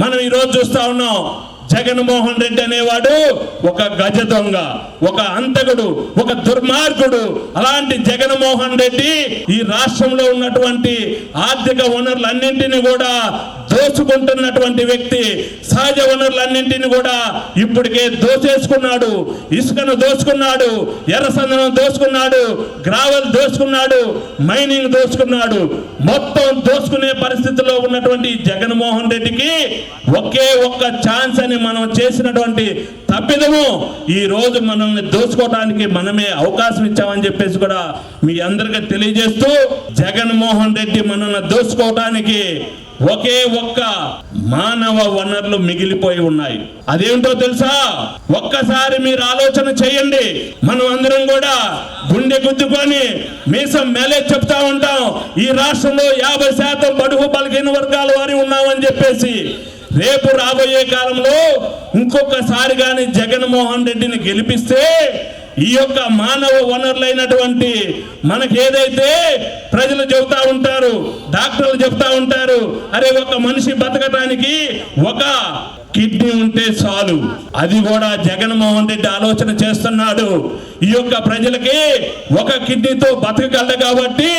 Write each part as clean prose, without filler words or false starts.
మనం ఈరోజు చూస్తా ఉన్నాం. జగన్మోహన్ రెడ్డి అనేవాడు ఒక గజ దొంగ, ఒక అంతకుడు, ఒక దుర్మార్గుడు. అలాంటి జగన్మోహన్ రెడ్డి ఈ రాష్ట్రంలో ఉన్నటువంటి ఆర్థిక వనరులన్నింటినీ కూడా దోచుకుంటున్నటువంటి వ్యక్తి. సహజ వనరులన్నింటినీ కూడా ఇప్పటికే దోచేసుకున్నాడు. ఇసుకను దోచుకున్నాడు, ఎర్రసందనం దోచుకున్నాడు, గ్రావెల్ దోచుకున్నాడు, మైనింగ్ దోచుకున్నాడు. మొత్తం దోచుకునే పరిస్థితిలో ఉన్నటువంటి జగన్మోహన్ రెడ్డికి ఒకే ఒక్క ఛాన్స్ అని మనం చేసినటువంటి తప్పిదము ఈ రోజు మనల్ని దోచుకోవడానికి మనమే అవకాశం ఇచ్చామని చెప్పేసి కూడా మీ అందరికీ తెలియజేస్తూ, జగన్మోహన్ రెడ్డి మనల్ని దోచుకోవడానికి ఒకే ఒక్క మానవ వనరులు మిగిలిపోయి ఉన్నాయి. అదేంటో తెలుసా? ఒక్కసారి మీరు ఆలోచన చేయండి. మనం అందరం కూడా గుండె గుద్దుకొని మీసం మేలే చెప్తా ఉంటాం, ఈ రాష్ట్రంలో 50% బడుగు బలహీన వర్గాల వారి ఉన్నామని చెప్పేసి. రేపు రాబోయే కాలంలో ఇంకొకసారి కానీ జగన్మోహన్ రెడ్డిని గెలిపిస్తే ఈ యొక్క మానవ వనరులైనటువంటి మనకి ఏదైతే ప్రజలు చెబుతా ఉంటారు, డాక్టర్లు చెప్తా ఉంటారు, అరే ఒక మనిషి బతకడానికి ఒక కిడ్నీ ఉంటే చాలు. అది కూడా జగన్మోహన్ రెడ్డి ఆలోచన చేస్తున్నాడు. ఈ యొక్క ప్రజలకి ఒక కిడ్నీతో బతకగలదు కాబట్టి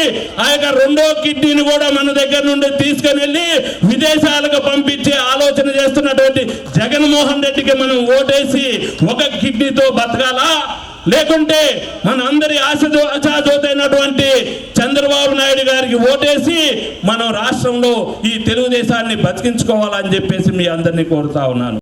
ఆ యొక్క రెండో కిడ్నీని కూడా మన దగ్గర నుండి తీసుకుని వెళ్ళి విదేశాలకు పంపించే ఆలోచన చేస్తున్నటువంటి జగన్మోహన్ రెడ్డికి మనం ఓటేసి ఒక కిడ్నీతో బతకాలా, లేకుంటే మన అందరి ఆశాజ్యోతైనటువంటి చంద్రబాబు నాయుడు గారికి ఓటేసి మనం రాష్ట్రంలో ఈ తెలుగుదేశాన్ని బతికించుకోవాలని చెప్పేసి మీ అందరినీ కోరుతా ఉన్నాను.